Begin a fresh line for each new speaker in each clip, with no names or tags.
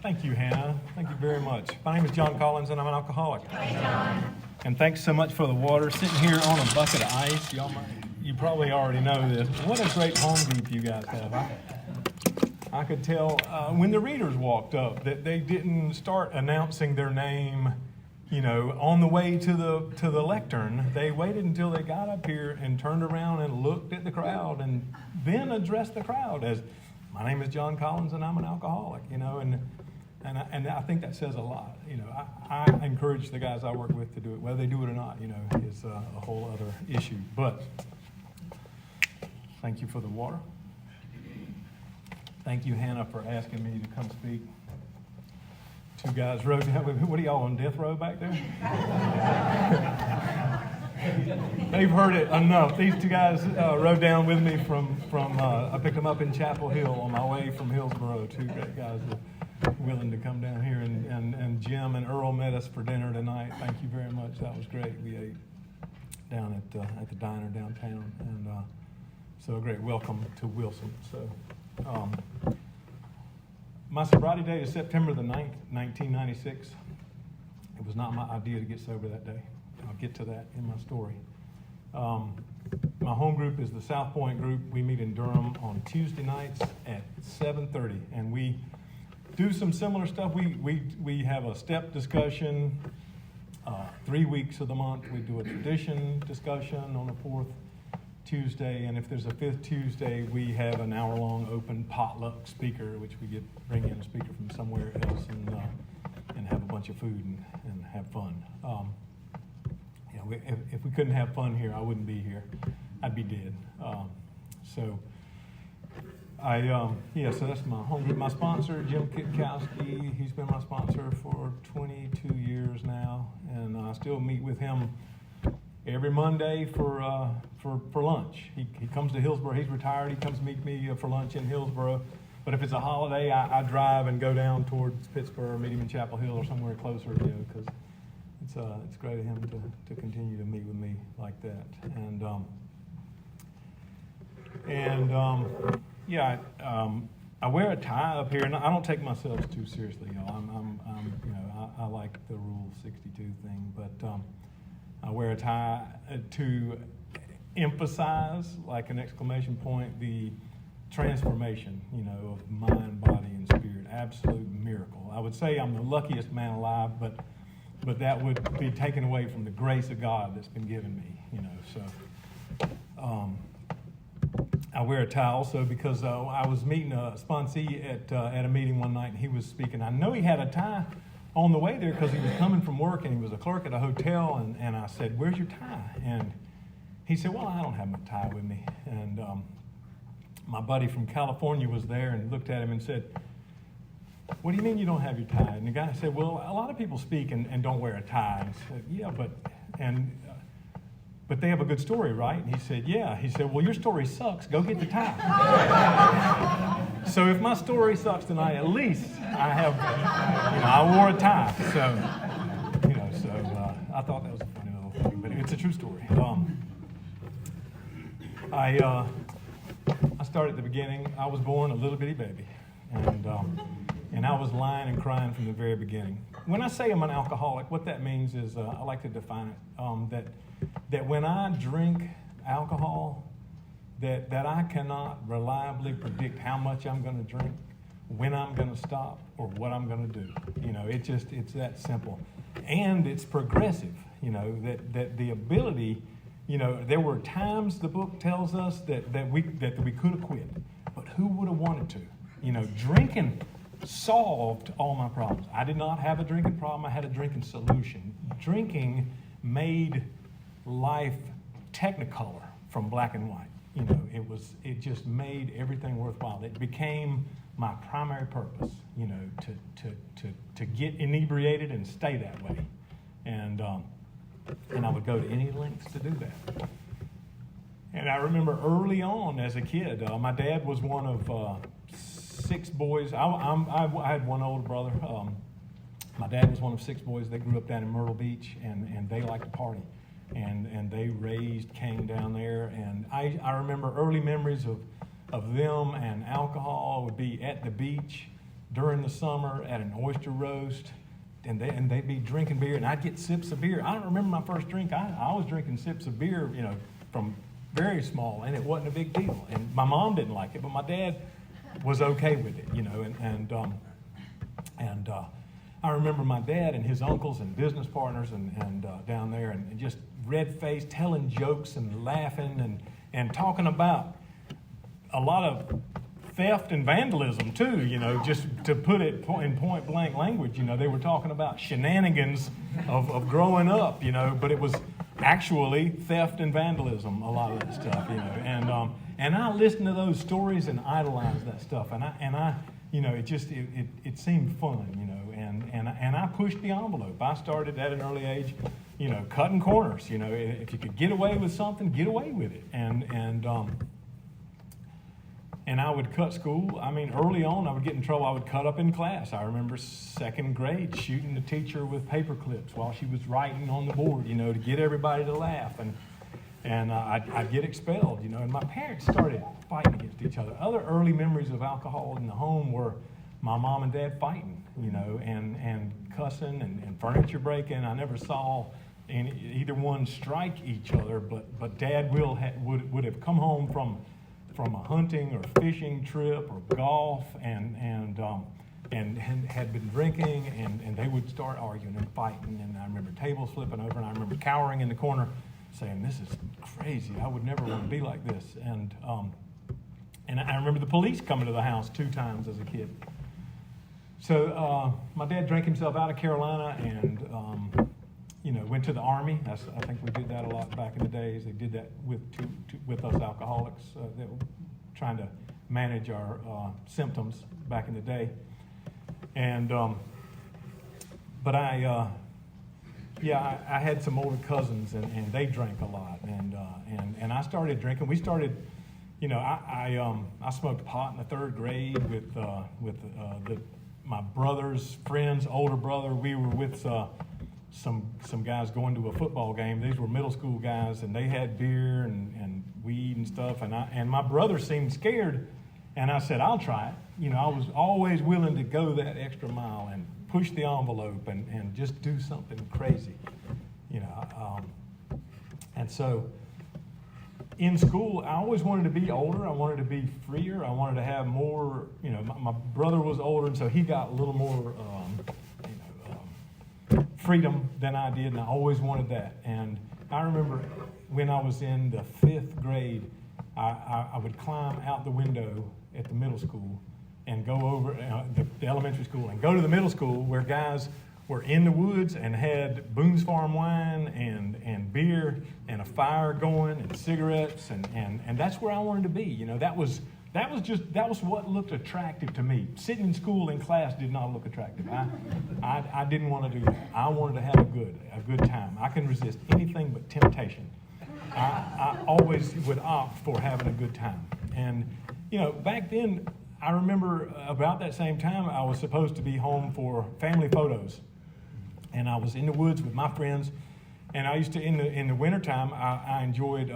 Thank you, Hannah. Thank you very much. My name is John Collins, and I'm an alcoholic. Hi, John. And thanks so much for the water. Sitting here on a bucket of ice. You probably already know this. What a great home group you guys have. I could tell when the readers walked up that they didn't start announcing their name, on the way to the lectern. They waited until they got up here and turned around and looked at the crowd and then addressed the crowd as, my name is John Collins and I'm an alcoholic, and I think that says a lot. I encourage the guys I work with to do it. Whether they do it or not, is a whole other issue. But thank you for the water. Thank you, Hannah, for asking me to come speak. Two guys rode down with me. What are y'all on death row back there? They've heard it enough. These two guys rode down with me from I picked them up in Chapel Hill on my way from Hillsboro. Two great guys that were willing to come down here. And Jim and Earl met us for dinner tonight. Thank you very much. That was great. We ate down at the diner downtown. And so a great welcome to Wilson. So my sobriety date is September the 9th, 1996. It was not my idea to get sober that day. I'll get to that in my story. My home group is the South Point group. We meet in Durham on Tuesday nights at 7:30, and we do some similar stuff. We have a step discussion 3 weeks of the month. We do a tradition discussion on the fourth Tuesday, and if there's a fifth Tuesday, we have an hour-long open potluck speaker, which we bring in a speaker from somewhere else and have a bunch of food and have fun. If we couldn't have fun here, I wouldn't be here. I'd be dead. So that's my home group. My sponsor, Jim Kitkowski, he's been my sponsor for 22 years now, and I still meet with him every Monday for lunch. He comes to Hillsboro. He's retired. He comes to meet me for lunch in Hillsboro. But if it's a holiday, I drive and go down towards Pittsburgh, meet him in Chapel Hill or somewhere closer, because it's great of him to continue to meet with me like that. I wear a tie up here, and I don't take myself too seriously, y'all. I like the Rule 62 thing, but I wear a tie to emphasize, like an exclamation point, the transformation, of mind, body, and spirit. Absolute miracle. I would say I'm the luckiest man alive, but that would be taken away from the grace of God that's been given me, So I wear a tie also because I was meeting a sponsee at a meeting one night, and he was speaking. I know he had a tie on the way there because he was coming from work, and he was a clerk at a hotel, and I said, "Where's your tie?" And he said, "Well, I don't have my tie with me." And my buddy from California was there and looked at him and said, "What do you mean you don't have your tie?" And the guy said, "Well, a lot of people speak and don't wear a tie." And I said, "Yeah, but they have a good story, right?" And he said, "Yeah." He said, "Well, your story sucks. Go get the tie." So if my story sucks tonight, at least I have, I wore a tie. So, I thought that was a funny little thing, but it's a true story. I started at the beginning. I was born a little bitty baby, and I was lying and crying from the very beginning. When I say I'm an alcoholic, what that means is I like to define it that when I drink alcohol, that I cannot reliably predict how much I'm going to drink, when I'm going to stop, or what I'm going to do. It's that simple, and it's progressive. That the ability. There were times, the book tells us that we could have quit, but who would have wanted to? Drinking solved all my problems. I did not have a drinking problem. I had a drinking solution. Drinking made life technicolor from black and white. It just made everything worthwhile. It became my primary purpose, to get inebriated and stay that way. And I would go to any lengths to do that. And I remember early on as a kid, my dad was one of 6 boys. I had one older brother. My dad was one of 6 boys. They grew up down in Myrtle Beach, and they liked to party. And they raised Cain down there. And I remember early memories of them and alcohol would be at the beach, during the summer at an oyster roast, and they'd be drinking beer, and I'd get sips of beer. I don't remember my first drink. I was drinking sips of beer, from very small, and it wasn't a big deal. And my mom didn't like it, but my dad was okay with it, and I remember my dad and his uncles and business partners and down there, and just red-faced, telling jokes and laughing and talking about a lot of theft and vandalism too, just to put it in point blank language. They were talking about shenanigans of growing up, but it was actually theft and vandalism, a lot of that stuff, and I listened to those stories and idolized that stuff, and I it seemed fun, and I pushed the envelope. I started at an early age, cutting corners. If you could get away with something, get away with it, and I would cut school. I mean, early on, I would get in trouble. I would cut up in class. I remember second grade shooting the teacher with paper clips while she was writing on the board, to get everybody to laugh. And I'd get expelled, and my parents started fighting against each other. Other early memories of alcohol in the home were my mom and dad fighting, and cussing and furniture breaking. I never saw either one strike each other, but Dad would have come home from a hunting or fishing trip or golf and had been drinking, and they would start arguing and fighting. And I remember tables flipping over, and I remember cowering in the corner saying, "This is crazy. I would never want to be like this." And I remember the police coming to the house 2 times as a kid. So my dad drank himself out of Carolina and went to the Army. I think we did that a lot back in the days. They did that with us alcoholics that were trying to manage our symptoms back in the day. And but I had some older cousins, and they drank a lot, and I started drinking. We started, I smoked pot in the 3rd grade with my brother's friend's older brother. We were with some guys going to a football game. These were middle school guys, and they had beer and weed and stuff. And my brother seemed scared, and I said, "I'll try it." I was always willing to go that extra mile and push the envelope and just do something crazy, And so in school, I always wanted to be older. I wanted to be freer. I wanted to have more. My brother was older, and so he got a little more. Freedom than I did, and I always wanted that. And I remember when I was in the 5th grade, I would climb out the window at the middle school and go over the elementary school and go to the middle school where guys were in the woods and had Boone's Farm wine and beer and a fire going and cigarettes, and that's where I wanted to be. That was what looked attractive to me. Sitting in school in class did not look attractive. I didn't want to do that. I wanted to have a good time. I can resist anything but temptation. I always would opt for having a good time. And back then, I remember about that same time I was supposed to be home for family photos, and I was in the woods with my friends. And I used to in the wintertime I enjoyed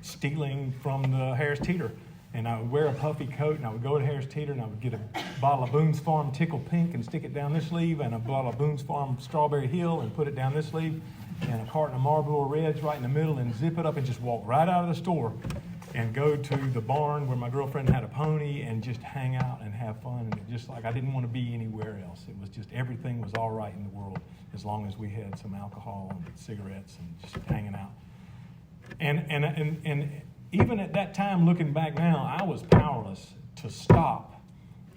stealing from the Harris Teeter. And I would wear a puffy coat, and I would go to Harris Teeter, and I would get a bottle of Boone's Farm Tickle Pink and stick it down this sleeve, and a bottle of Boone's Farm Strawberry Hill and put it down this sleeve, and a carton of Marlboro Reds right in the middle, and zip it up and just walk right out of the store and go to the barn where my girlfriend had a pony and just hang out and have fun. And it just like I didn't want to be anywhere else. It was just everything was all right in the world as long as we had some alcohol and cigarettes and just hanging out. And even at that time, looking back now, I was powerless to stop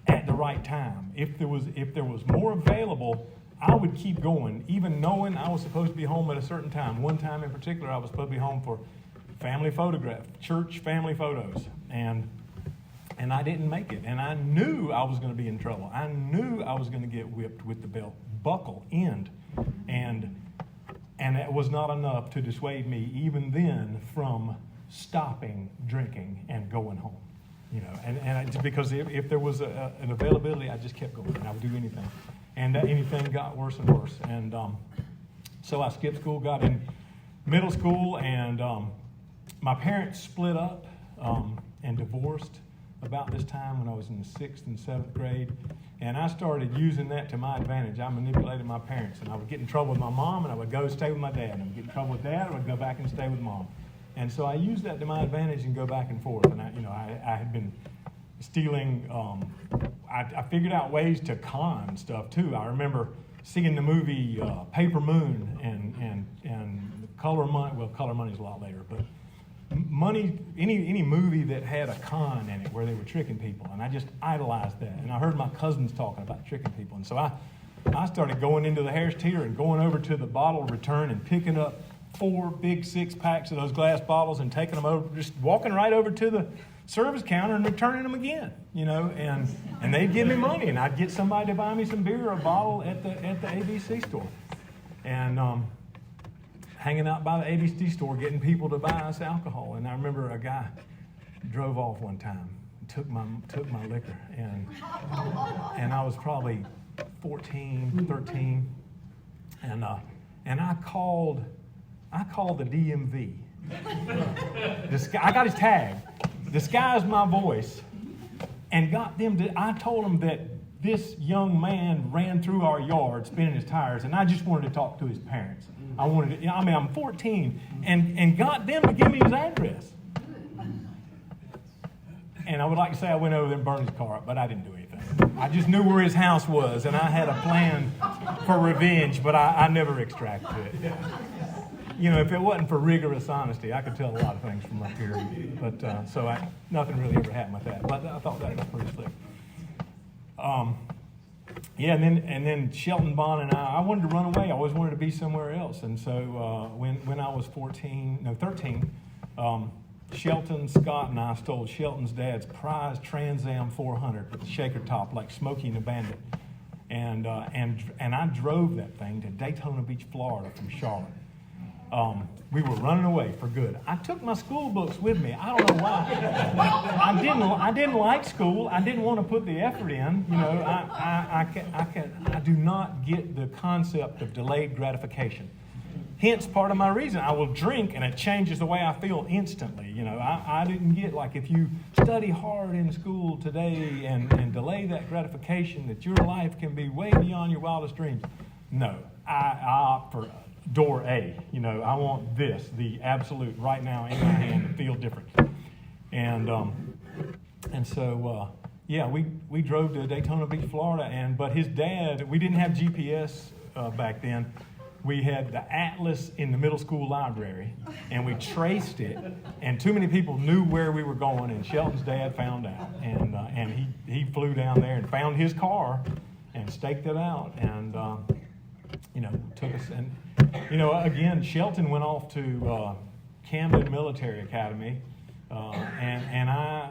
at the right time. If there was more available, I would keep going, even knowing I was supposed to be home at a certain time. One time in particular, I was supposed to be home for family photograph, church family photos, and I didn't make it. And I knew I was going to be in trouble. I knew I was going to get whipped with the belt buckle end, and that was not enough to dissuade me even then from stopping drinking and going home, and because if there was an availability, I just kept going, and I would do anything, and anything got worse and worse, and so I skipped school, got in middle school, and my parents split up and divorced about this time when I was in the 6th and 7th grade. And I started using that to my advantage. I manipulated my parents, and I would get in trouble with my mom, and I would go stay with my dad. And I would get in trouble with dad, I would go back and stay with mom. And so I used that to my advantage and go back and forth. And I had been stealing. I figured out ways to con stuff too. I remember seeing the movie Paper Moon and Color Money. Well, Color Money's a lot later, but Money. Any movie that had a con in it where they were tricking people, and I just idolized that. And I heard my cousins talking about tricking people, and so I started going into the Harris Teeter and going over to the bottle return and picking up 4 big 6-packs of those glass bottles and taking them over, just walking right over to the service counter and returning them again, and they'd give me money, and I'd get somebody to buy me some beer or a bottle at the ABC store, and hanging out by the ABC store, getting people to buy us alcohol. And I remember a guy drove off one time, took my liquor, and I was probably 14, 13, and I called the DMV. I got his tag, disguised my voice, and got them to. I told them that this young man ran through our yard spinning his tires, and I just wanted to talk to his parents. I'm 14, and got them to give me his address. And I would like to say I went over there and burned his car up, but I didn't do anything. I just knew where his house was, and I had a plan for revenge, but I never extracted it. If it wasn't for rigorous honesty, I could tell a lot of things from up here. But nothing really ever happened with that. But I thought that was pretty slick. And then Shelton Bond and I wanted to run away. I always wanted to be somewhere else. And so when I was 13, Shelton, Scott, and I stole Shelton's dad's prized Trans Am 400 with the shaker top, like Smokey and the Bandit. And I drove that thing to Daytona Beach, Florida from Charlotte. We were running away for good. I took my school books with me. I don't know why. I didn't like school. I didn't want to put the effort in. I do not get the concept of delayed gratification. Hence, part of my reason I will drink, and it changes the way I feel instantly. I didn't get, like, if you study hard in school today and delay that gratification, that your life can be way beyond your wildest dreams. No, I opt for door A. I want this, the absolute, right now in my hand, to feel different. And so we drove to Daytona Beach, Florida, but his dad, we didn't have GPS back then. We had the atlas in the middle school library, and we traced it, and too many people knew where we were going, and Shelton's dad found out, and he flew down there and found his car and staked it out, and took us. And again, Shelton went off to Camden Military Academy, and I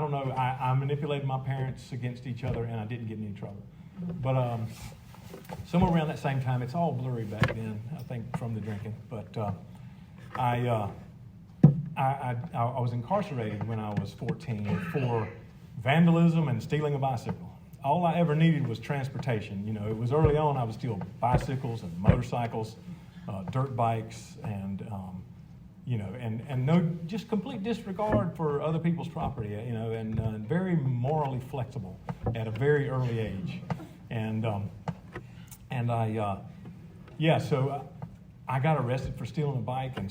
don't know, I manipulated my parents against each other, and I didn't get in any trouble. But somewhere around that same time, it's all blurry back then, I think, from the drinking. But I was incarcerated when I was 14 for vandalism and stealing a bicycle. All I ever needed was transportation. It was early on, I would steal bicycles and motorcycles, dirt bikes, and no, just complete disregard for other people's property, and very morally flexible at a very early age. So I got arrested for stealing a bike and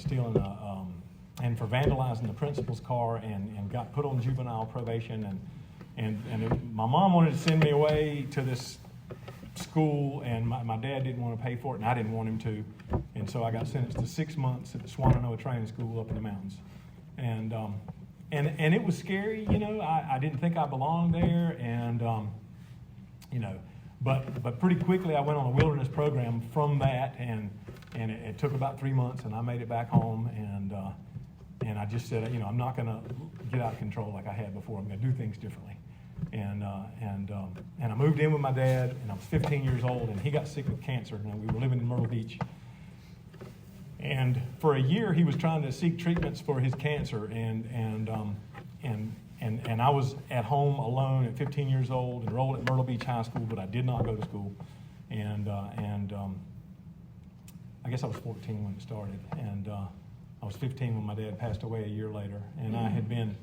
and for vandalizing the principal's car, and got put on juvenile probation, and my mom wanted to send me away to this school, and my dad didn't want to pay for it, and I didn't want him to, and so I got sentenced to 6 months at the Swannanoa Training School up in the mountains, and it was scary, I didn't think I belonged there, and but pretty quickly I went on a wilderness program from that, and it took about 3 months, and I made it back home, and I just said, I'm not going to get out of control like I had before. I'm going to do things differently. And I moved in with my dad, and I was 15 years old, and he got sick with cancer. And we were living in Myrtle Beach. And for a year, he was trying to seek treatments for his cancer, and I was at home alone at 15 years old, enrolled at Myrtle Beach High School, but I did not go to school. And I guess I was 14 when it started, and I was 15 when my dad passed away a year later. And I had been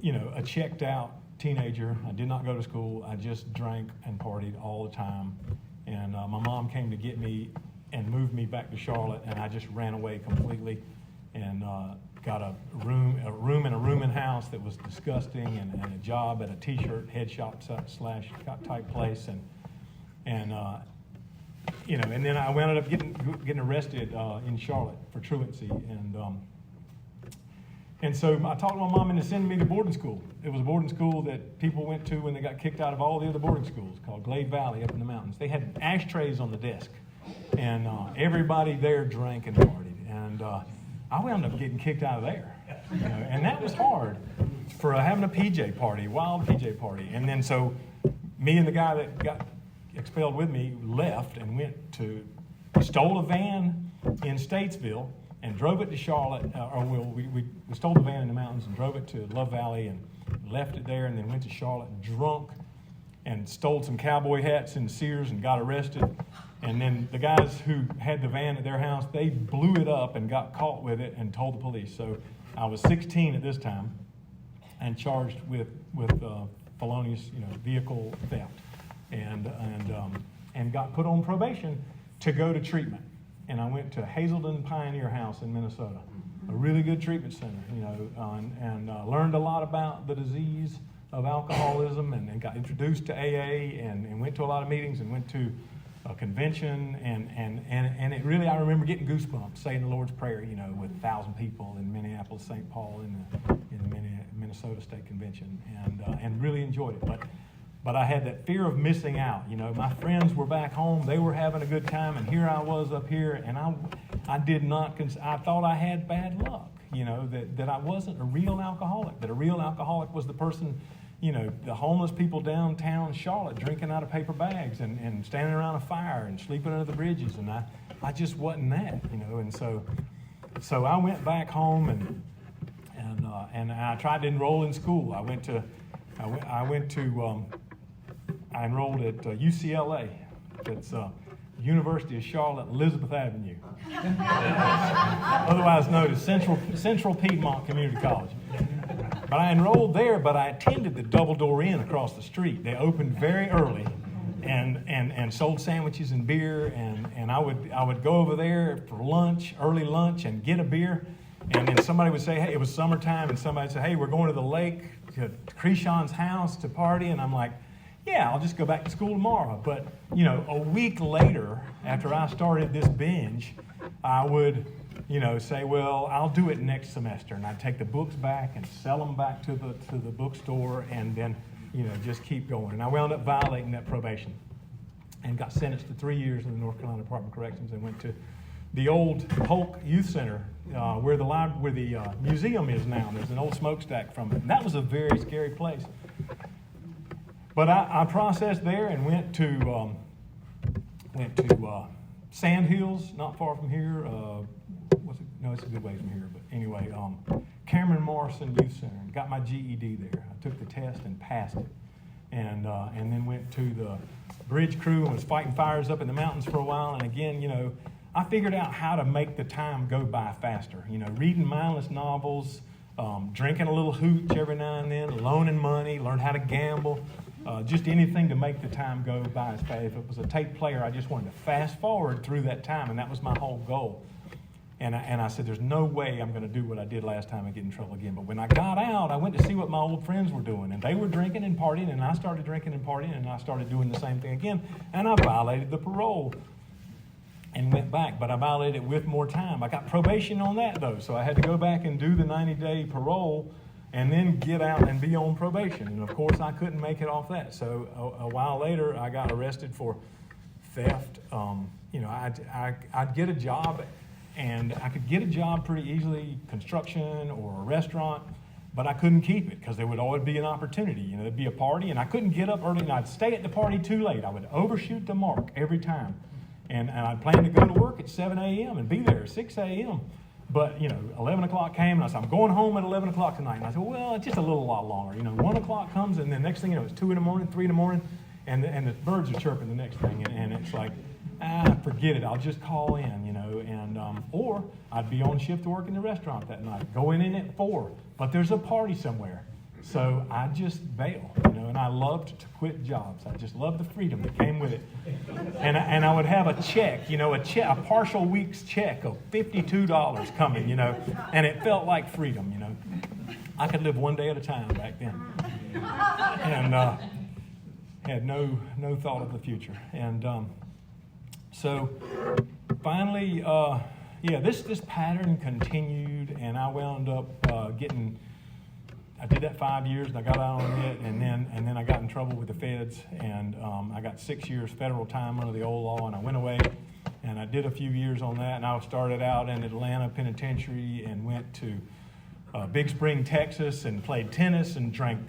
a checked out teenager. I did not go to school. I just drank and partied all the time. And my mom came to get me and moved me back to Charlotte, and I just ran away completely and got a room in a rooming house that was disgusting, and a job at a t-shirt head shop slash type place, and then I wound up getting arrested in Charlotte for truancy, and so I talked to my mom into sending me to boarding school. It was a boarding school that people went to when they got kicked out of all the other boarding schools, called Glade Valley up in the mountains. They had ashtrays on the desk, and everybody there drank and partied. And I wound up getting kicked out of there, and that was hard for having a PJ party, wild PJ party. And then so me and the guy that got expelled with me left and stole a van in Statesville and drove it to Charlotte, we stole the van in the mountains and drove it to Love Valley and left it there, and then went to Charlotte drunk and stole some cowboy hats in Sears and got arrested. And then the guys who had the van at their house, they blew it up and got caught with it and told the police. So I was 16 at this time and charged with felonious vehicle theft, and got put on probation to go to treatment. And I went to Hazelden Pioneer House in Minnesota, a really good treatment center, and learned a lot about the disease of alcoholism, and got introduced to AA, and went to a lot of meetings, and went to a convention, and it really, I remember getting goosebumps saying the Lord's Prayer, with 1,000 people in Minneapolis, St. Paul, in the Minnesota State Convention, and really enjoyed it. But I had that fear of missing out. My friends were back home; they were having a good time, and here I was up here, and I did not. I thought I had bad luck. That I wasn't a real alcoholic. That a real alcoholic was the person, the homeless people downtown Charlotte drinking out of paper bags and standing around a fire and sleeping under the bridges, and I just wasn't that. And so I went back home and I tried to enroll in school. I enrolled at UCLA. That's University of Charlotte, Elizabeth Avenue, otherwise known as Central Piedmont Community College. But I enrolled there, but I attended the Double Door Inn across the street. They opened very early and sold sandwiches and beer, and I would go over there for lunch, early lunch, and get a beer. And then somebody would say, hey, it was summertime, and somebody would say, hey, we're going to the lake, to Krishan's house to party. And I'm like, yeah, I'll just go back to school tomorrow. But, a week later, after I started this binge, I would, say, well, I'll do it next semester. And I'd take the books back and sell them back to the bookstore, and then, just keep going. And I wound up violating that probation and got sentenced to 3 years in the North Carolina Department of Corrections, and went to the old Polk Youth Center, where the museum is now. There's an old smokestack from it. And that was a very scary place. But I processed there and went to Sand Hills, not far from here. No, it's a good ways from here. But anyway, Cameron Morrison Youth Center. Got my GED there. I took the test and passed it. And then went to the bridge crew and was fighting fires up in the mountains for a while. And again, I figured out how to make the time go by faster. Reading mindless novels, drinking a little hooch every now and then, loaning money, learned how to gamble, just anything to make the time go by as fast. If it was a tape player, I just wanted to fast forward through that time, and that was my whole goal. And I said, there's no way I'm going to do what I did last time and get in trouble again. But when I got out, I went to see what my old friends were doing, and they were drinking and partying, and I started drinking and partying, and I started doing the same thing again, and I violated the parole and went back, but I violated it with more time. I got probation on that, though, so I had to go back and do the 90-day parole and then get out and be on probation. And, of course, I couldn't make it off that. So a while later, I got arrested for theft. I'd get a job, and I could get a job pretty easily, construction or a restaurant, but I couldn't keep it because there would always be an opportunity. There'd be a party, and I couldn't get up early, and I'd stay at the party too late. I would overshoot the mark every time. And I'd plan to go to work at 7 a.m. and be there at 6 a.m. But, 11 o'clock came, and I said, I'm going home at 11 o'clock tonight. And I said, well, it's just a little lot longer. 1 o'clock comes, and then next thing you know, it's 2 in the morning, 3 in the morning, and the birds are chirping the next thing. And it's like, forget it. I'll just call in, or I'd be on shift to work in the restaurant that night, going in at 4. But there's a party somewhere. So I just bailed, and I loved to quit jobs. I just loved the freedom that came with it. And I would have a check, a partial week's check of $52 coming, and it felt like freedom, I could live one day at a time back then. And had no thought of the future. And so finally, this pattern continued, and I wound up I did that 5 years, and I got out on it, and then I got in trouble with the feds, and I got 6 years federal time under the old law, and I went away, and I did a few years on that, and I started out in Atlanta Penitentiary and went to Big Spring, Texas, and played tennis and drank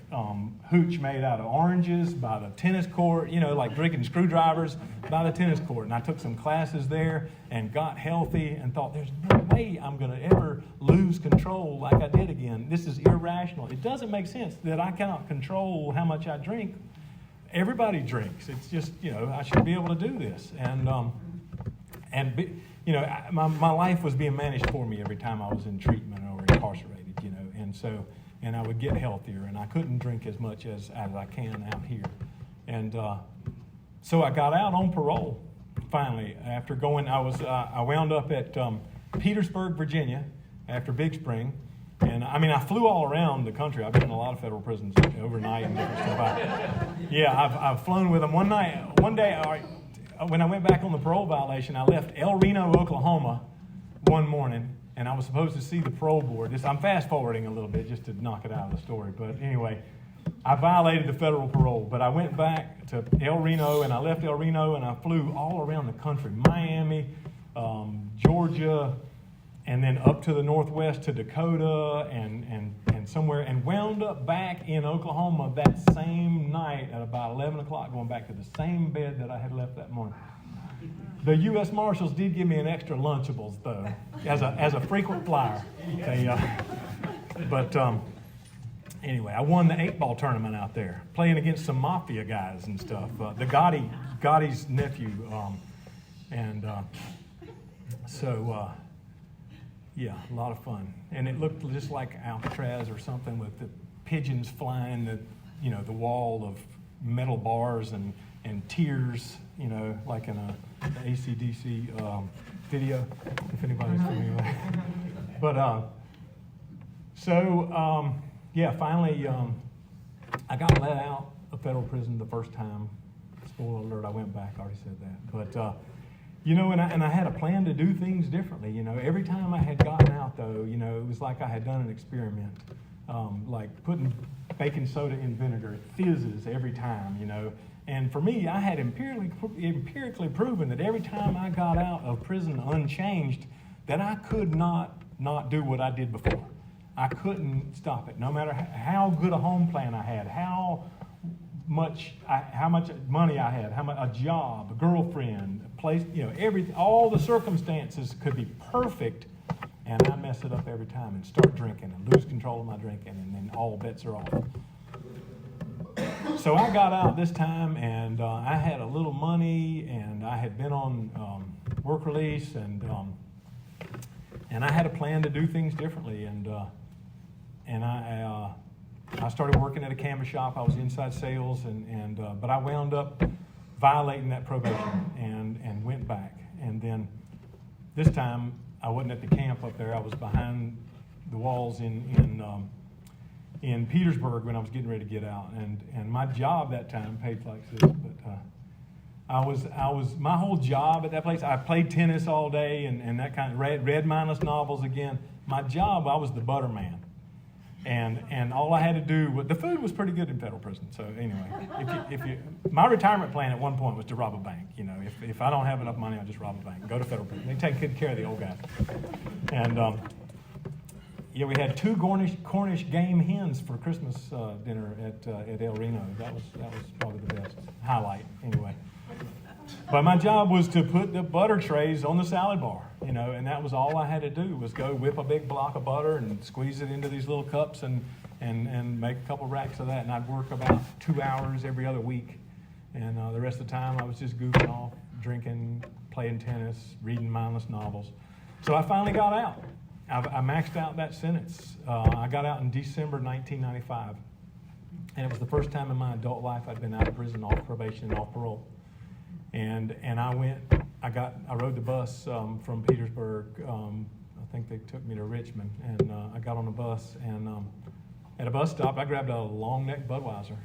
hooch made out of oranges by the tennis court, like drinking screwdrivers by the tennis court. And I took some classes there and got healthy and thought, there's no way I'm going to ever lose control like I did again. This is irrational. It doesn't make sense that I cannot control how much I drink. Everybody drinks. It's just, I should be able to do this. My life was being managed for me every time I was in treatment or incarcerated. And I would get healthier, and I couldn't drink as much as I can out here. And so I got out on parole, finally, after I wound up at Petersburg, Virginia, after Big Spring. And I flew all around the country. I've been in a lot of federal prisons overnight and different stuff. I've flown with them. One day, when I went back on the parole violation, I left El Reno, Oklahoma, one morning. And I was supposed to see the parole board. I'm fast forwarding a little bit just to knock it out of the story. But anyway, I violated the federal parole. But I went back to El Reno, and I left El Reno, and I flew all around the country. Miami, Georgia, and then up to the northwest to Dakota and somewhere, and wound up back in Oklahoma that same night at about 11 o'clock, going back to the same bed that I had left that morning. The U.S. Marshals did give me an extra Lunchables, though, as a frequent flyer. Anyway, I won the 8-ball tournament out there, playing against some mafia guys and stuff. The Gotti's nephew, a lot of fun. And it looked just like Alcatraz or something, with the pigeons flying the wall of metal bars and tears, like in a AC/DC video, if anybody's familiar with it. But finally, I got let out of federal prison the first time. Spoiler alert, I went back. I already said that. But and I had a plan to do things differently. Every time I had gotten out, though, it was like I had done an experiment, like putting baking soda in vinegar. It fizzes every time, And for me, I had empirically proven that every time I got out of prison unchanged, that I could not do what I did before. I couldn't stop it, no matter how good a home plan I had, how much money I had, a job, a girlfriend, a place, everything. All the circumstances could be perfect, and I mess it up every time and start drinking and lose control of my drinking, and then all bets are off. So I got out this time, and I had a little money, and I had been on work release, and I had a plan to do things differently, and I started working at a canvas shop. I was inside sales, but I wound up violating that probation and went back. And then this time I wasn't at the camp up there. I was behind the walls in Petersburg when I was getting ready to get out, and my job that time paid like this. But I was my whole job at that place. I played tennis all day and that kind of read mindless novels again. My job, I was the butter man, and all I had to do, the food was pretty good in federal prison. So anyway, my retirement plan at one point was to rob a bank. If I don't have enough money, I'll just rob a bank, go to federal prison. They take good care of the old guys, and. We had 2 Cornish game hens for Christmas dinner at El Reno. That was probably the best highlight, anyway. But my job was to put the butter trays on the salad bar, and that was all I had to do, was go whip a big block of butter and squeeze it into these little cups and make a couple racks of that. And I'd work about 2 hours every other week, and the rest of the time I was just goofing off, drinking, playing tennis, reading mindless novels. So I finally got out. I maxed out that sentence. I got out in December 1995, And it was the first time in my adult life I'd been out of prison, off probation, and off parole. And I rode the bus from Petersburg. I think they took me to Richmond, and I got on the bus, and at a bus stop I grabbed a long neck Budweiser,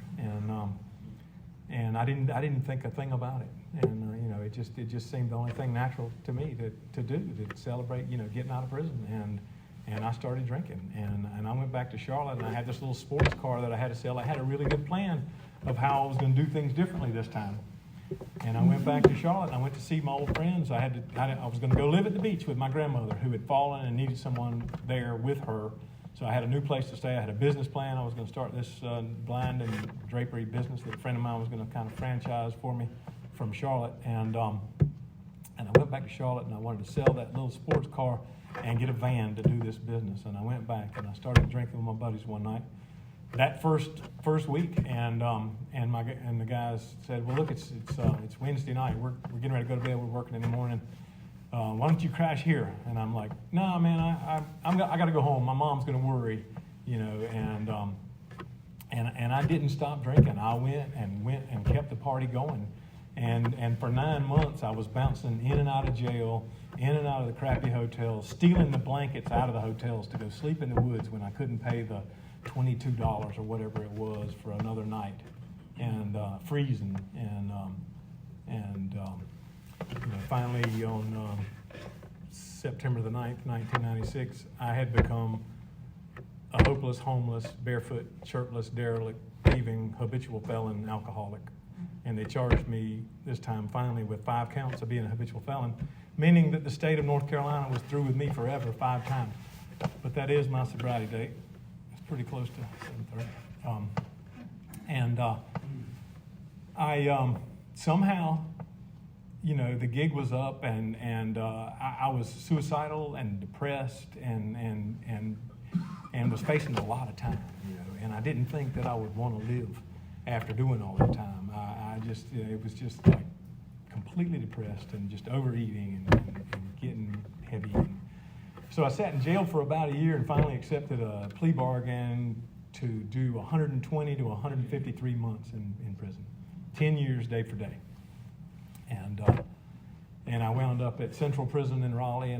and I didn't think a thing about it. And it just seemed the only thing natural to me to do, to celebrate, getting out of prison. And I started drinking, and I went back to Charlotte, and I had this little sports car that I had to sell. I had a really good plan of how I was going to do things differently this time. And I went back to Charlotte, and I went to see my old friends. I was going to go live at the beach with my grandmother, who had fallen and needed someone there with her. So I had a new place to stay. I had a business plan. I was going to start this blind and drapery business that a friend of mine was going to kind of franchise for me from Charlotte. And I went back to Charlotte, and I wanted to sell that little sports car and get a van to do this business. And I went back, and I started drinking with my buddies one night. That first week, and the guys said, "Well, look, it's Wednesday night. We're getting ready to go to bed. We're working in the morning. Why don't you crash here?" And I'm like, "No, man, I got to go home. My mom's going to worry, And I didn't stop drinking. I went and kept the party going. And for 9 months, I was bouncing in and out of jail, in and out of the crappy hotels, stealing the blankets out of the hotels to go sleep in the woods when I couldn't pay the $22 or whatever it was for another night, and freezing. Finally on September the 9th, 1996, I had become a hopeless, homeless, barefoot, shirtless, derelict, thieving, habitual felon, alcoholic. And they charged me this time finally with 5 counts of being a habitual felon, meaning that the state of North Carolina was through with me forever 5 times. But that is my sobriety date. It's pretty close to 7:30. I somehow, the gig was up, and I was suicidal and depressed and was facing a lot of time, and I didn't think that I would want to live after doing all that time. It was just like completely depressed and just overeating and getting heavy. So I sat in jail for about a year and finally accepted a plea bargain to do 120 to 153 months in prison, 10 years day for day. And I wound up at Central Prison in Raleigh,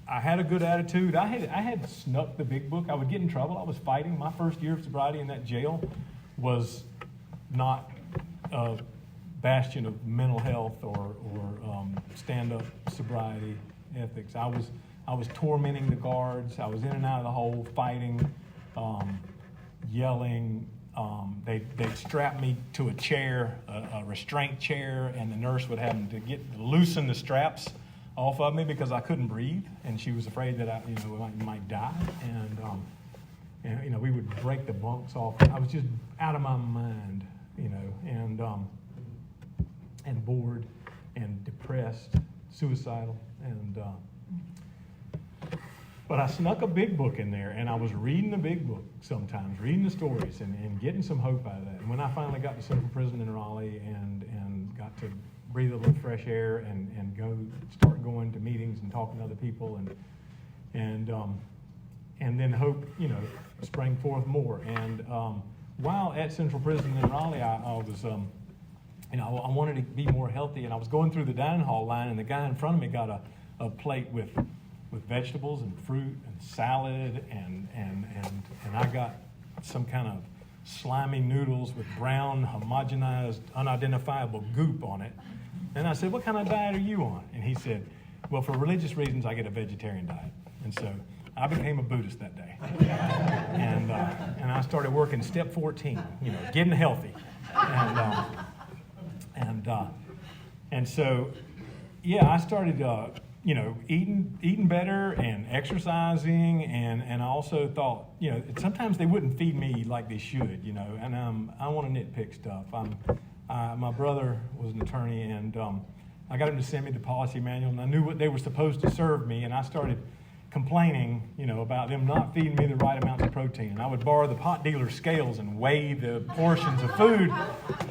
I had a good attitude. I had snuck the big book. I would get in trouble. I was fighting. My first year of sobriety in that jail was not a bastion of mental health or stand-up sobriety ethics. I was tormenting the guards. I was in and out of the hole, fighting, yelling. They'd strap me to a chair, a restraint chair, and the nurse would have them to loosen the straps off of me because I couldn't breathe, and she was afraid that I might die, and we would break the bunks off. I was just out of my mind, and bored, and depressed, suicidal, but I snuck a big book in there, and I was reading the big book sometimes, reading the stories, and getting some hope out of that. And when I finally got to Central Prison in Raleigh and got to breathe a little fresh air and start going to meetings and talking to other people, and then hope sprang forth more. And while at Central Prison in Raleigh, I was I wanted to be more healthy, and I was going through the dining hall line, and the guy in front of me got a plate with vegetables and fruit and salad, and I got some kind of slimy noodles with brown, homogenized, unidentifiable goop on it. And I said, "What kind of diet are you on?" And he said, "Well, for religious reasons, I get a vegetarian diet." And so I became a Buddhist that day. And I started working step 14, getting healthy. And so, I started, eating better and exercising, and I also thought, sometimes they wouldn't feed me like they should, and I want to nitpick stuff. My brother was an attorney, and I got him to send me the policy manual, and I knew what they were supposed to serve me, and I started complaining, about them not feeding me the right amounts of protein. And I would borrow the pot dealer's scales and weigh the portions of food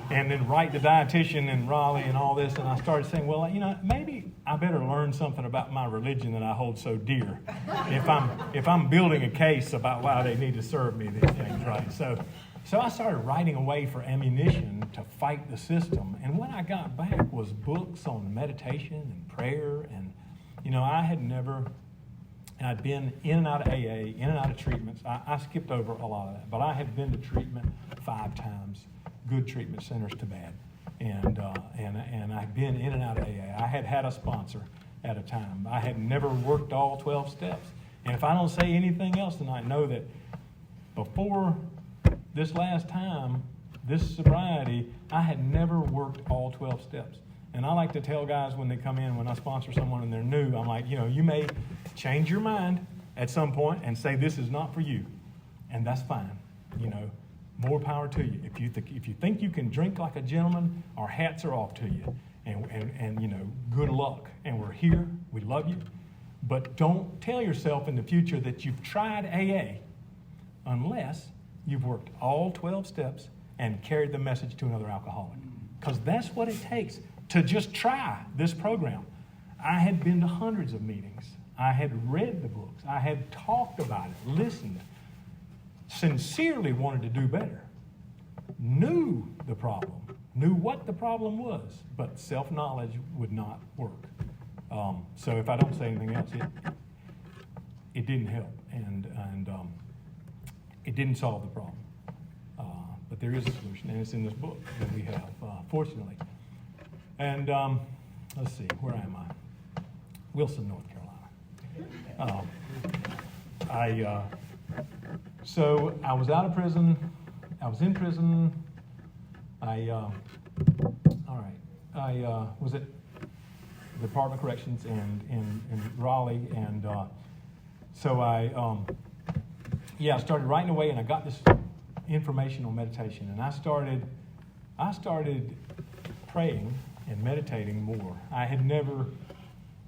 and then write the dietitian in Raleigh and all this. And I started saying, well, maybe I better learn something about my religion that I hold so dear if I'm building a case about why they need to serve me these things, right? So I started writing away for ammunition to fight the system. And what I got back was books on meditation and prayer. And, I'd been in and out of AA, in and out of treatments. I skipped over a lot of that. But I had been to treatment 5 times, good treatment centers to bad. And I'd been in and out of AA. I had had a sponsor at a time. I had never worked all 12 steps. And if I don't say anything else tonight, know that before this last time, this sobriety, I had never worked all 12 steps. And I like to tell guys when they come in, when I sponsor someone and they're new, I'm like, you may change your mind at some point and say this is not for you. And that's fine. More power to you. If you think you can drink like a gentleman, our hats are off to you. And good luck. And we're here. We love you. But don't tell yourself in the future that you've tried AA unless you've worked all 12 steps and carried the message to another alcoholic. Because that's what it takes to just try this program. I had been to hundreds of meetings. I had read the books. I had talked about it, listened, sincerely wanted to do better, knew the problem, knew what the problem was, but self-knowledge would not work. So if I don't say anything else, it didn't help, and it didn't solve the problem. But there is a solution, and it's in this book that we have, fortunately. And let's see, where am I? Wilson, North Carolina. So I was out of prison. I was in prison. I was at the Department of Corrections in Raleigh, and so I started writing away, and I got this information on meditation, and I started praying and meditating more. I had never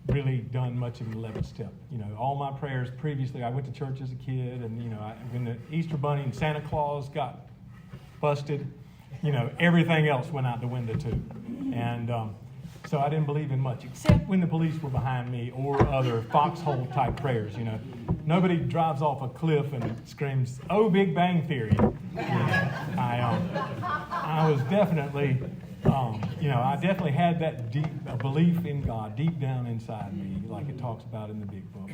really done much of the 11th step. All my prayers previously, I went to church as a kid, and when the Easter Bunny and Santa Claus got busted, everything else went out the window too. And so I didn't believe in much, except when the police were behind me or other foxhole type prayers. Nobody drives off a cliff and screams, "Oh, Big Bang Theory." I was definitely, I definitely had that deep belief in God deep down inside me, like it talks about in the big book.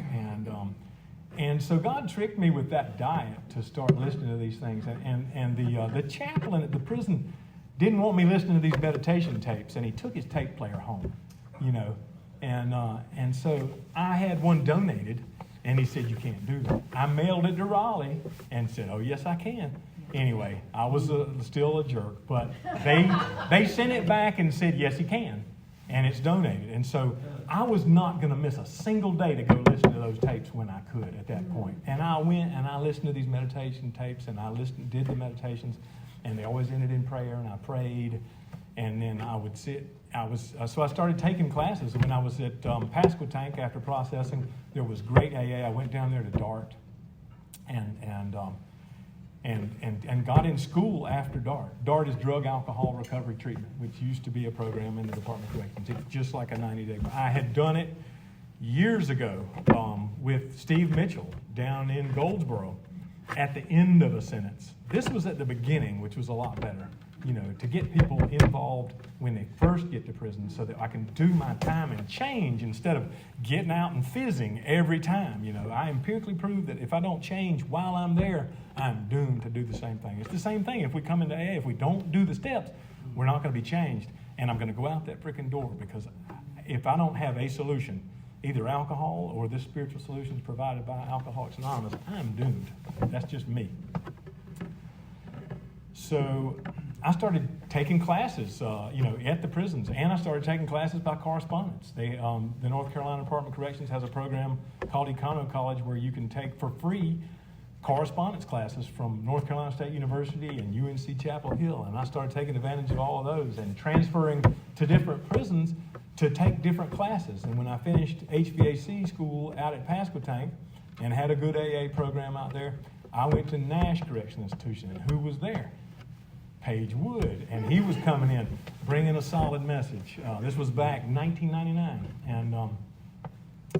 And so God tricked me with that diet to start listening to these things. And the chaplain at the prison didn't want me listening to these meditation tapes, and he took his tape player home, And so I had one donated, and he said, "You can't do that." I mailed it to Raleigh and said, "Oh, yes, I can." Anyway, I was still a jerk, but they sent it back and said, "Yes, you can," and it's donated. And so I was not going to miss a single day to go listen to those tapes when I could at that point. And I went and I listened to these meditation tapes, and I did the meditations, and they always ended in prayer, and I prayed, and then I would sit. So I started taking classes. When I was at Pasquotank after processing, there was great AA. I went down there to DART, and got in school after DART. DART is Drug Alcohol Recovery Treatment, which used to be a program in the Department of Corrections. It's just like a 90-day. I had done it years ago with Steve Mitchell down in Goldsboro at the end of a sentence. This was at the beginning, which was a lot better, to get people involved when they first get to prison so that I can do my time and change instead of getting out and fizzing every time. I empirically proved that if I don't change while I'm there, I'm doomed to do the same thing. It's the same thing if we come into AA. If we don't do the steps, we're not going to be changed. And I'm going to go out that freaking door, because if I don't have a solution, either alcohol or this spiritual solutions provided by Alcoholics Anonymous, I'm doomed. That's just me. So I started taking classes, at the prisons, and I started taking classes by correspondence. The North Carolina Department of Corrections has a program called Econo College where you can take for free correspondence classes from North Carolina State University and UNC Chapel Hill, and I started taking advantage of all of those and transferring to different prisons to take different classes. And when I finished HVAC school out at Pasquotank, and had a good AA program out there. I went to Nash Correctional Institution, and who was there? Page Wood, and he was coming in, bringing a solid message. This was back 1999, and I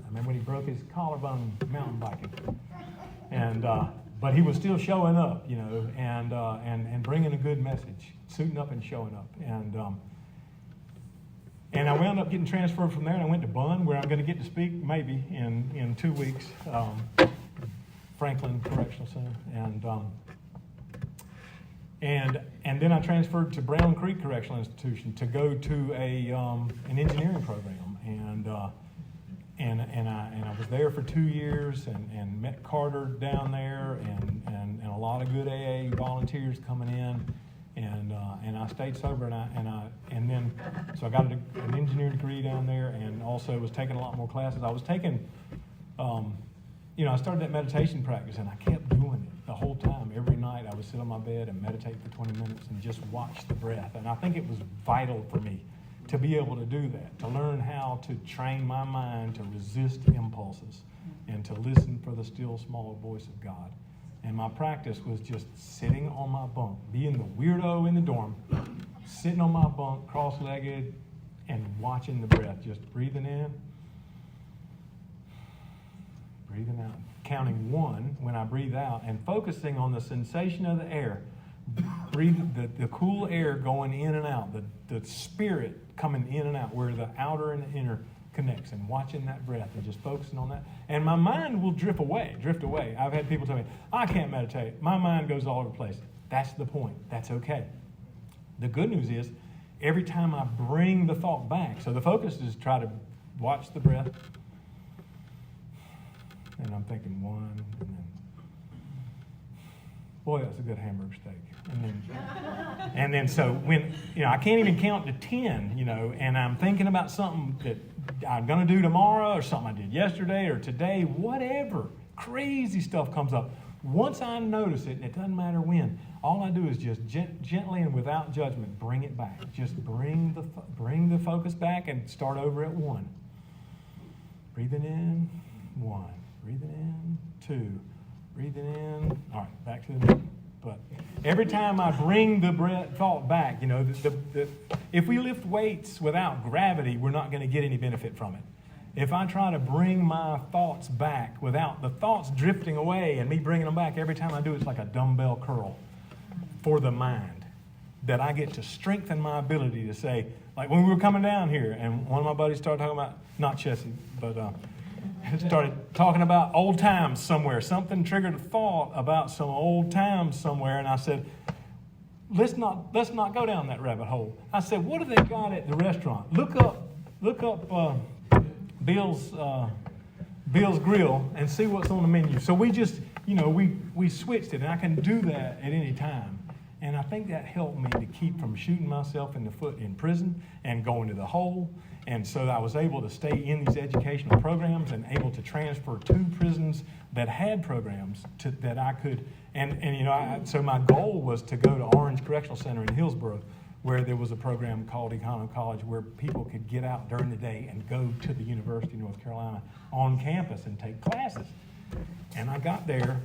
remember when he broke his collarbone mountain biking, and but he was still showing up, you know, and bringing a good message, suiting up and showing up, and I wound up getting transferred from there, and I went to Bunn, where I'm going to get to speak maybe in 2 weeks, Franklin Correctional Center, and then I transferred to Brown Creek Correctional Institution to go to an engineering program, and I was there for 2 years and met Carter down there, and a lot of good AA volunteers coming in, and I stayed sober, and then so I got an engineering degree down there, and also was taking a lot more classes. I was taking, I started that meditation practice, and I kept doing it the whole time. Every night I would sit on my bed and meditate for 20 minutes and just watch the breath. And I think it was vital for me to be able to do that, to learn how to train my mind to resist impulses and to listen for the still small voice of God. And my practice was just sitting on my bunk, being the weirdo in the dorm, sitting on my bunk, cross-legged, and watching the breath, just breathing in, breathing out, counting 1 when I breathe out, and focusing on the sensation of the air, the cool air going in and out, the spirit coming in and out, where the outer and the inner connects, and watching that breath and just focusing on that. And my mind will drift away. I've had people tell me, I can't meditate. My mind goes all over the place. That's the point. That's okay. The good news is, every time I bring the thought back, so the focus is try to watch the breath, and I'm thinking 1, and then, boy, that's a good hamburger steak. And then so when, I can't even count to 10, and I'm thinking about something that I'm going to do tomorrow, or something I did yesterday or today, whatever. Crazy stuff comes up. Once I notice it, and it doesn't matter when, all I do is just gently and without judgment bring it back. Just bring the focus back and start over at 1. Breathing in, 1. Breathing in, 2. Breathing in. All right, back to the next. But every time I bring the thought back, if we lift weights without gravity, we're not going to get any benefit from it. If I try to bring my thoughts back without the thoughts drifting away and me bringing them back, every time I do, it's like a dumbbell curl for the mind, that I get to strengthen my ability to say, like when we were coming down here, and one of my buddies started talking about, not Chessie, but started talking about old times somewhere. Something triggered a thought about some old times somewhere, and I said, let's not go down that rabbit hole. I said, what do they got at the restaurant? Look up Bill's Grill and see what's on the menu. So we just, we switched it, and I can do that at any time. And I think that helped me to keep from shooting myself in the foot in prison and going to the hole. And so I was able to stay in these educational programs and able to transfer to prisons that had programs that I could. So my goal was to go to Orange Correctional Center in Hillsborough, where there was a program called Econo College, where people could get out during the day and go to the University of North Carolina on campus and take classes. And I got there,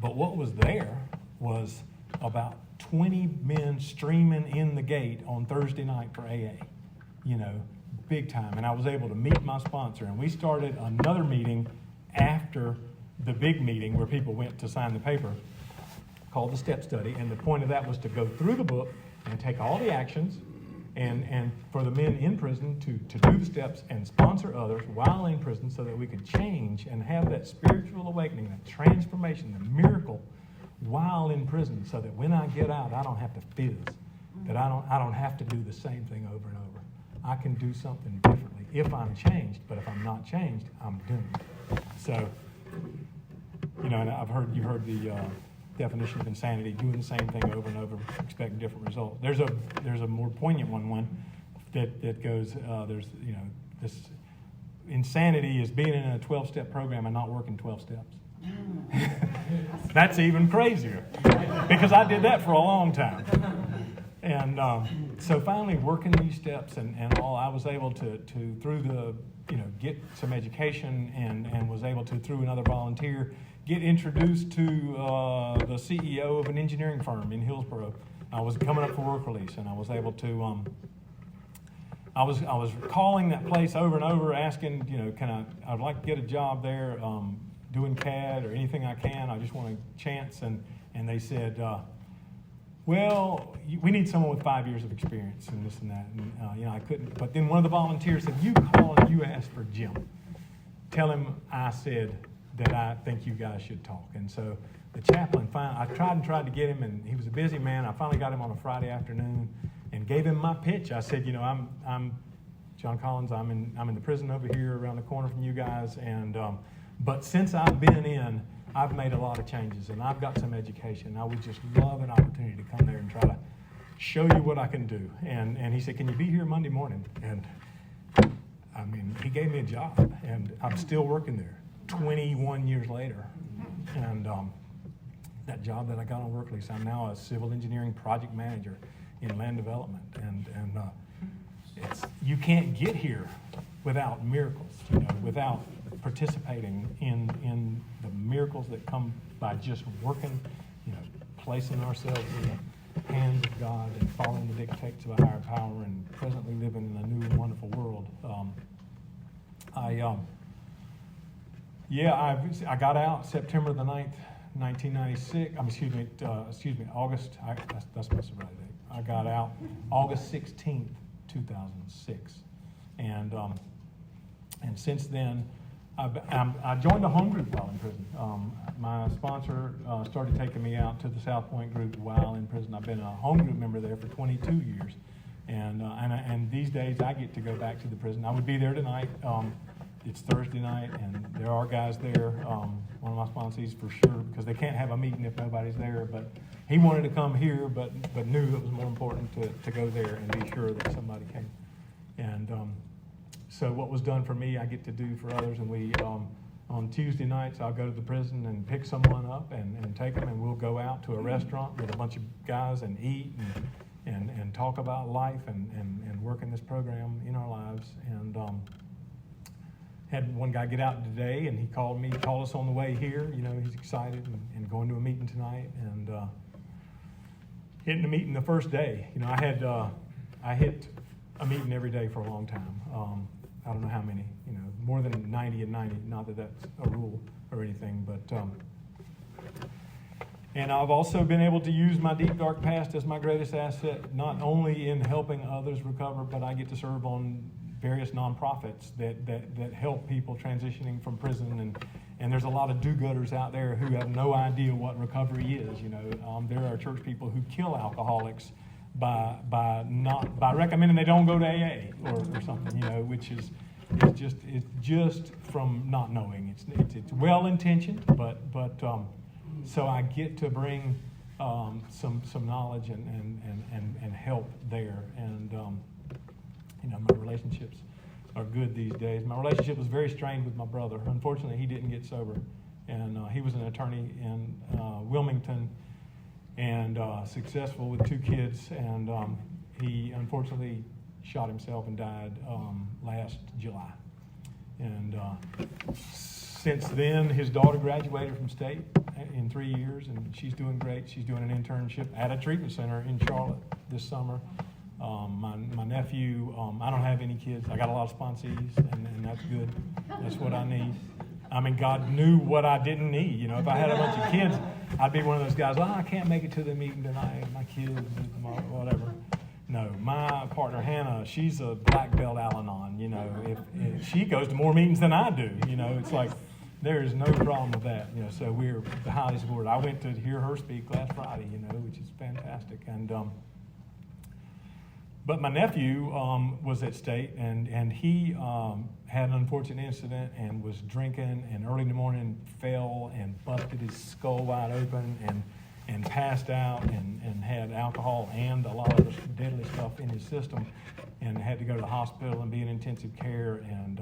but what was there was about 20 men streaming in the gate on Thursday night for AA, big time. And I was able to meet my sponsor, and we started another meeting after the big meeting where people went to sign the paper, called the Step Study. And the point of that was to go through the book and take all the actions, and for the men in prison to do the steps and sponsor others while in prison, so that we could change and have that spiritual awakening, that transformation, the miracle while in prison, so that when I get out, I don't have to fizz, that I don't have to do the same thing over and over. I can do something differently if I'm changed, but if I'm not changed, I'm doomed. So, and you've heard the definition of insanity: doing the same thing over and over, expecting different results. There's a more poignant one that goes, this insanity is being in a 12-step program and not working 12 steps. That's even crazier, because I did that for a long time. And so finally working these steps and all, I was able to through the, get some education and was able to, through another volunteer, get introduced to the CEO of an engineering firm in Hillsboro. I was coming up for work release, and I was able to, I was calling that place over and over asking, I'd like to get a job there, doing CAD or anything I can. I just want a chance. And they said, well, we need someone with 5 years of experience and this and that. And, I couldn't. But then one of the volunteers said, you call and you ask for Jim. Tell him I said that I think you guys should talk. And so the chaplain, I tried to get him, and he was a busy man. I finally got him on a Friday afternoon and gave him my pitch. I said, I'm John Collins. I'm in the prison over here around the corner from you guys. And but since I've been in, I've made a lot of changes, and I've got some education. I would just love an opportunity to come there and try to show you what I can do. And he said, can you be here Monday morning? And he gave me a job, and I'm still working there 21 years later. And that job that I got on work release, I'm now a civil engineering project manager in land development. And you can't get here without miracles, without participating in the miracles that come by just working, placing ourselves in the hands of God and following the dictates of a higher power and presently living in a new and wonderful world. I got out September the 9th, 1996. August. That's my sobriety date. I got out August 16th, 2006, and since then, I joined a home group while in prison. My sponsor started taking me out to the South Point group while in prison. I've been a home group member there for 22 years, and these days I get to go back to the prison. I would be there tonight. It's Thursday night, and there are guys there. One of my sponsees for sure, because they can't have a meeting if nobody's there. But he wanted to come here, but knew it was more important to go there and be sure that somebody came. And so what was done for me, I get to do for others. And we, on Tuesday nights, I'll go to the prison and pick someone up and take them, and we'll go out to a restaurant with a bunch of guys and eat and talk about life and work in this program in our lives. And had one guy get out today, and he called us on the way here. He's excited and going to a meeting tonight, and hitting a meeting the first day. I hit a meeting every day for a long time. I don't know how many, more than 90 and 90, not that that's a rule or anything, but, and I've also been able to use my deep, dark past as my greatest asset, not only in helping others recover, but I get to serve on various nonprofits that help people transitioning from prison, and there's a lot of do-gooders out there who have no idea what recovery is. There are church people who kill alcoholics by recommending they don't go to AA or something, which is just from not knowing. It's well intentioned, but so I get to bring some knowledge and help there, and my relationships are good these days. My relationship was very strained with my brother. Unfortunately, he didn't get sober, and he was an attorney in Wilmington, and successful with 2 kids, and he unfortunately shot himself and died last July. And since then, his daughter graduated from state in 3 years, and she's doing great. She's doing an internship at a treatment center in Charlotte this summer. My nephew, I don't have any kids. I got a lot of sponsees, and that's good. That's what I need. God knew what I didn't need. If I had a bunch of kids, I'd be one of those guys, I can't make it to the meeting tonight, my kids, whatever. No, my partner, Hannah, she's a black belt Al-Anon. If she goes to more meetings than I do, it's like there is no problem with that. So we're highly supported. I went to hear her speak last Friday, which is fantastic. And but my nephew was at state, and he had an unfortunate incident and was drinking, and early in the morning fell and busted his skull wide open and passed out and had alcohol and a lot of deadly stuff in his system, and had to go to the hospital and be in intensive care. And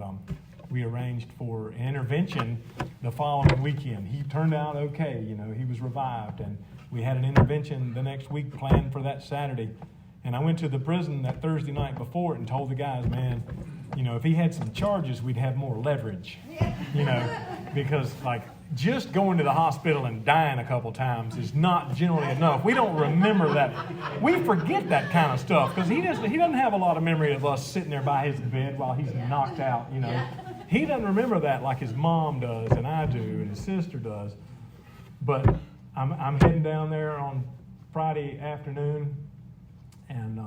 we arranged for an intervention the following weekend. He turned out okay. He was revived, and we had an intervention the next week planned for that Saturday. And I went to the prison that Thursday night before it and told the guys, man, you know, if he had some charges, we'd have more leverage, you know, because like just going to the hospital and dying a couple times is not generally enough. We don't remember that. We forget that kind of stuff because he doesn't have a lot of memory of us sitting there by his bed while he's knocked out, you know. He doesn't remember that like his mom does and I do and his sister does. But I'm heading down there on Friday afternoon. And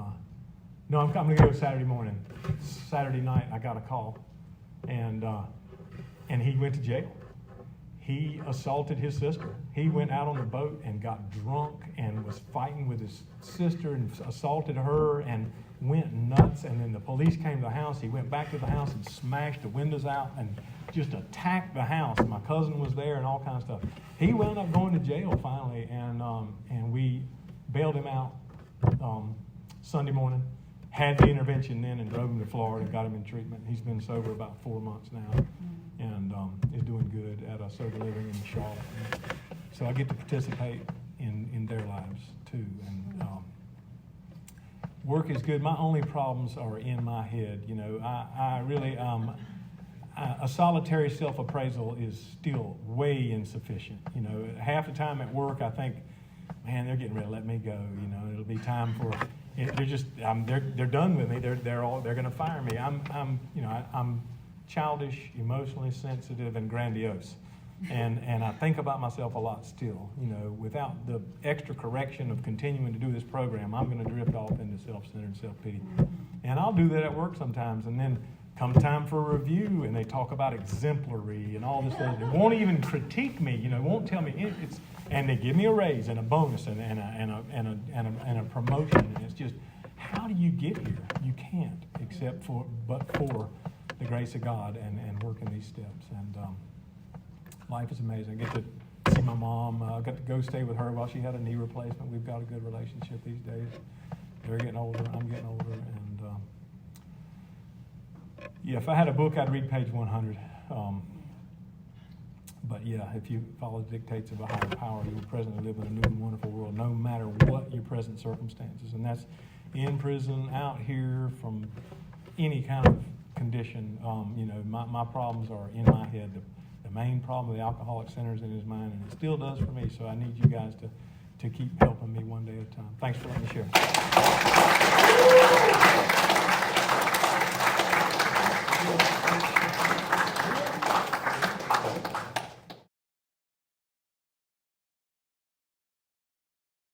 no, I'm going to go Saturday morning. Saturday night, I got a call, and he went to jail. He assaulted his sister. He went out on the boat and got drunk and was fighting with his sister and assaulted her and went nuts. And then the police came to the house. He went back to the house and smashed the windows out and just attacked the house. My cousin was there and all kinds of stuff. He wound up going to jail finally, and we bailed him out Sunday morning, had the intervention then and drove him to Florida and got him in treatment. He's been sober about 4 months now and is doing good at a sober living in Charlotte. And so I get to participate in their lives too. And work is good. My only problems are in my head. You know, I really, a solitary self-appraisal is still way insufficient. You know, half the time at work I think, man, they're getting ready to let me go. You know, it'll be time for. They're just they're done with me. They're going to fire me. I'm childish, emotionally sensitive, and grandiose, and I think about myself a lot still. You know, without the extra correction of continuing to do this program, I'm going to drift off into self-centered self-pity, and I'll do that at work sometimes. And then come time for a review, and they talk about exemplary and all this stuff. They won't even critique me. You know, won't tell me it's. And they give me a raise and a bonus and a promotion. And it's just, how do you get here? You can't, except for the grace of God and working these steps. And life is amazing. I get to see my mom. I got to go stay with her while she had a knee replacement. We've got a good relationship these days. They're getting older. I'm getting older. And yeah, if I had a book, I'd read page 100. But yeah, if you follow the dictates of a higher power, you will presently live in a new and wonderful world, no matter what your present circumstances. And that's in prison, out here, from any kind of condition. You know, my problems are in my head. The main problem of the alcoholic centers in his mind, and it still does for me. So I need you guys to keep helping me one day at a time. Thanks for letting me share.